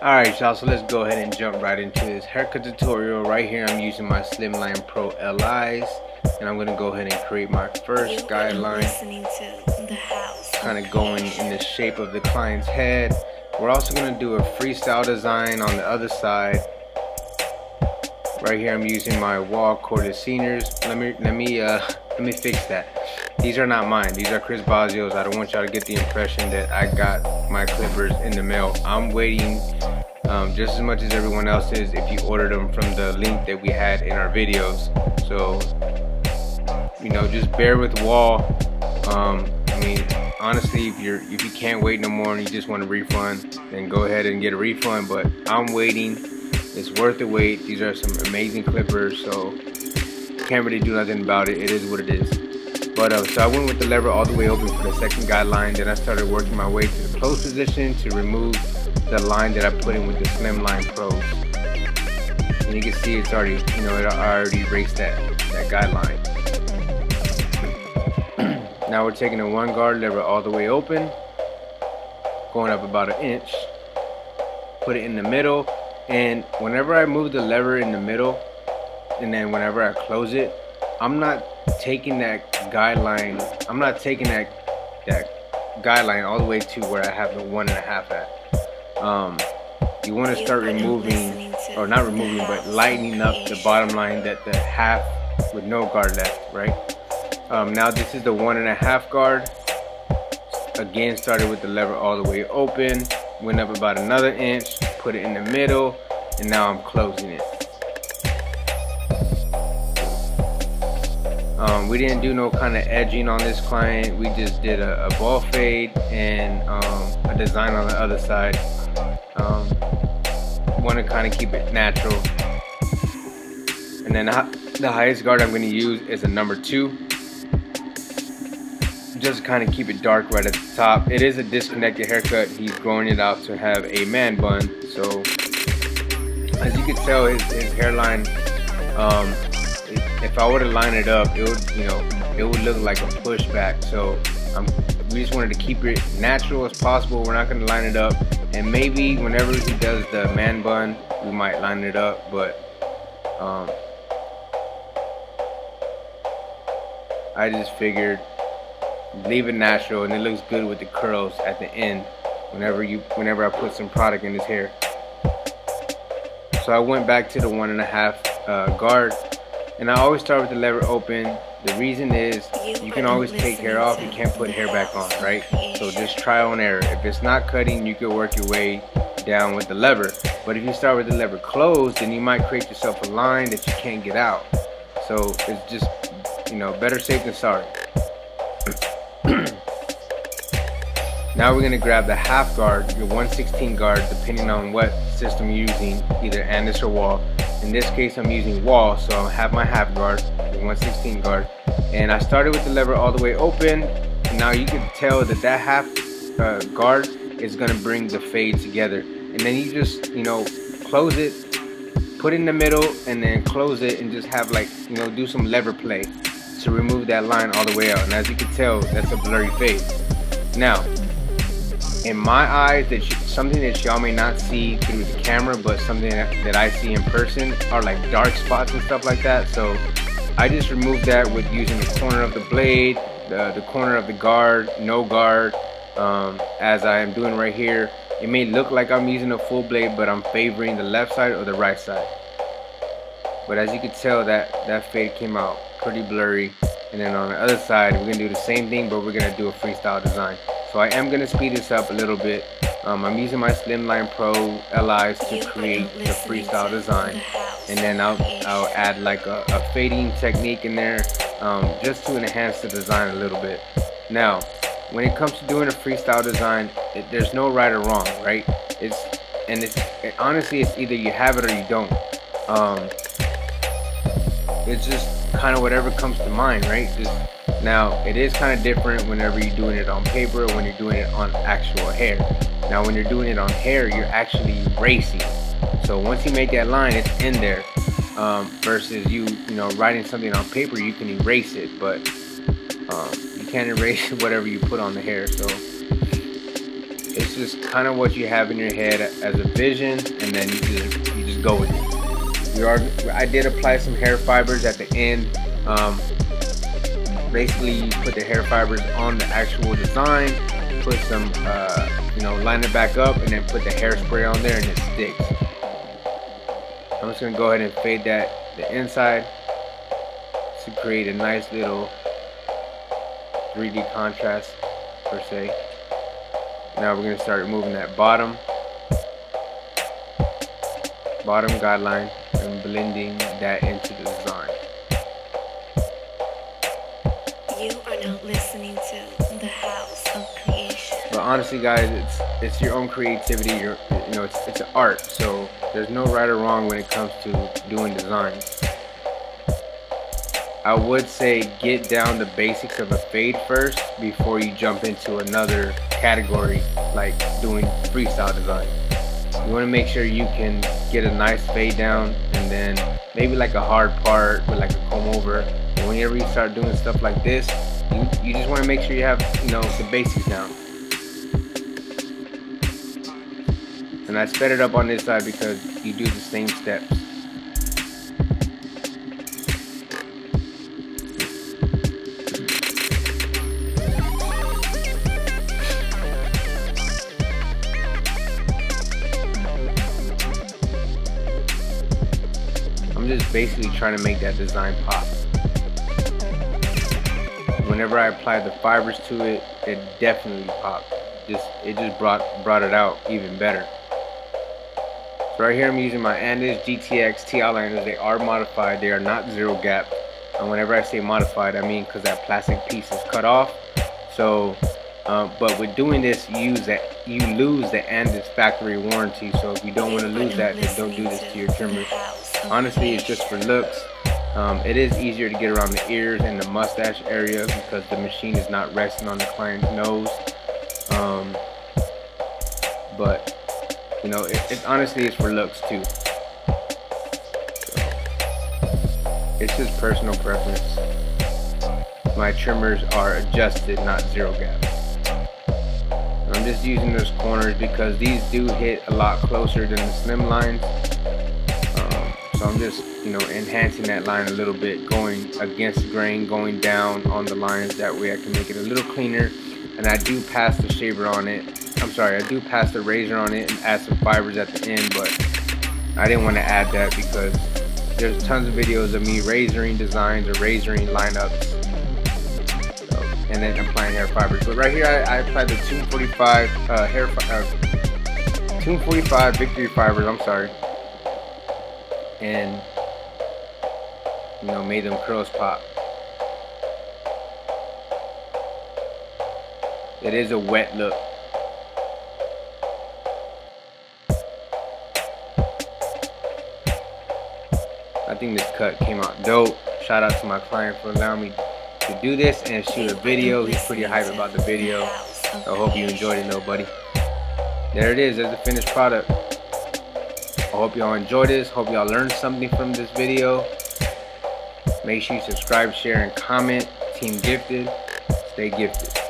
Alright y'all, so let's go ahead and jump right into this haircut tutorial. Right here I'm using my Slimline Pro LIs, and I'm going to go ahead and create my first guideline, kind of going in the shape of the client's head. We're also going to do a freestyle design on the other side. Right here I'm using my wall corded seniors. Let me fix that. These are not mine. These are Chris Bazio's. I don't want y'all to get the impression that I got my clippers in the mail. I'm waiting just as much as everyone else is if you ordered them from the link that we had in our videos. So, you know, just bear with Wall. I mean, honestly, if you can't wait no more and you just want a refund, then go ahead and get a refund. But I'm waiting. It's worth the wait. These are some amazing clippers, so can't really do nothing about it. It is what it is. But so I went with the lever all the way open for the second guideline. Then I started working my way to the close position to remove the line that I put in with the Slimline Pros. And you can see it's already, you know, I already erased that guideline. Now we're taking the one guard lever all the way open, going up about an inch, put it in the middle, and whenever I move the lever in the middle, and then whenever I close it, I'm not taking that guideline. I'm not taking that guideline all the way to where I have the 1.5 at. You want to start removing, or not removing, but lightening up the bottom line, that the half with no guard left, right? Now this is the 1.5 guard. Again, started with the lever all the way open, went up about another inch, put it in the middle, and now I'm closing it. We didn't do no kind of edging on this client. We just did a ball fade and a design on the other side. Want to kind of keep it natural. And then the highest guard I'm going to use is a number 2. Just kind of keep it dark right at the top. It is a disconnected haircut. He's growing it out to have a man bun. So as you can tell, his hairline, if I were to line it up, it would, you know, it would look like a pushback. So we just wanted to keep it natural as possible. We're not going to line it up, and maybe whenever he does the man bun, we might line it up. But I just figured leave it natural, and it looks good with the curls at the end. Whenever I put some product in his hair. So I went back to the 1.5 guard. And I always start with the lever open. The reason is you can always take hair off, you can't put hair back on, right? So just trial and error. If it's not cutting, you can work your way down with the lever. But if you start with the lever closed, then you might create yourself a line that you can't get out. So it's just, you know, better safe than sorry. Now we're going to grab the half guard, your 1/16 guard, depending on what system you're using, either Andis or Wall. In this case, I'm using Wall, so I have my half guard, the 1/16 guard. And I started with the lever all the way open. And now you can tell that that half guard is going to bring the fade together. And then you just, you know, close it, put it in the middle, and then close it, and just have, like, you know, do some lever play to remove that line all the way out. And as you can tell, that's a blurry fade. Now, in my eyes, something that y'all may not see through the camera, but something that I see in person, are like dark spots and stuff like that. So I just removed that with using the corner of the blade, the corner of the guard, no guard, as I am doing right here. It may look like I'm using a full blade, but I'm favoring the left side or the right side. But as you can tell, that fade came out pretty blurry. And then on the other side, we're gonna do the same thing, but we're gonna do a freestyle design. So I am gonna speed this up a little bit. I'm using my Slimline Pro LIs to create the freestyle design, and then I'll add like a fading technique in there, just to enhance the design a little bit. Now, when it comes to doing a freestyle design, there's no right or wrong, right? Honestly, it's either you have it or you don't. It's just kind of whatever comes to mind, right? Now, it is kind of different whenever you're doing it on paper or when you're doing it on actual hair. Now, when you're doing it on hair, you're actually erasing. So once you make that line, it's in there. Versus you know, writing something on paper, you can erase it, but you can't erase whatever you put on the hair. So It's just kind of what you have in your head as a vision, and then you just go with it. I did apply some hair fibers at the end. Basically, you put the hair fibers on the actual design, put some, line it back up, and then put the hairspray on there, and it sticks. I'm just gonna go ahead and fade the inside to create a nice little 3D contrast per se. Now we're gonna start moving that bottom guideline and blending that into the design. You are now listening to the House of Creation. But honestly, guys, it's your own creativity. It's an art, so there's no right or wrong when it comes to doing designs. I would say get down the basics of a fade first before you jump into another category like doing freestyle design. You want to make sure you can get a nice fade down, and then maybe like a hard part with like a comb over. And whenever you start doing stuff like this, you just want to make sure you have the basics down. And I sped it up on this side because you do the same steps. I'm just basically trying to make that design pop. Whenever I applied the fibers to it, it definitely popped. It just brought it out even better. So right here I'm using my Andis GTX TI liners. They are modified. They are not zero gap. And whenever I say modified, I mean because that plastic piece is cut off. So, but with doing this, you lose the Andis factory warranty. So if you don't want to lose that, then don't do this to your trimmers. Honestly, it's just for looks. It is easier to get around the ears and the mustache area because the machine is not resting on the client's nose. But it honestly is for looks too. So, it's just personal preference. My trimmers are adjusted, not zero gap. I'm just using those corners because these do hit a lot closer than the slim lines. So I'm just, enhancing that line a little bit, going against the grain, going down on the lines. That way I can make it a little cleaner. And I do pass the shaver on it. I do pass the razor on it and add some fibers at the end, but I didn't want to add that because there's tons of videos of me razoring designs or razoring lineups, and then applying hair fibers. But right here I applied the Tomb45 Tomb45 Victory fibers, and made them curls pop. It is a wet look. I think this cut came out dope. Shout out to my client for allowing me to do this and shoot a video. He's pretty hyped about the video. So I hope you enjoyed it, though, buddy. There it is. There's the finished product. I hope y'all enjoyed this. Hope y'all learned something from this video. Make sure you subscribe, share, and comment. Team Gifted. Stay gifted.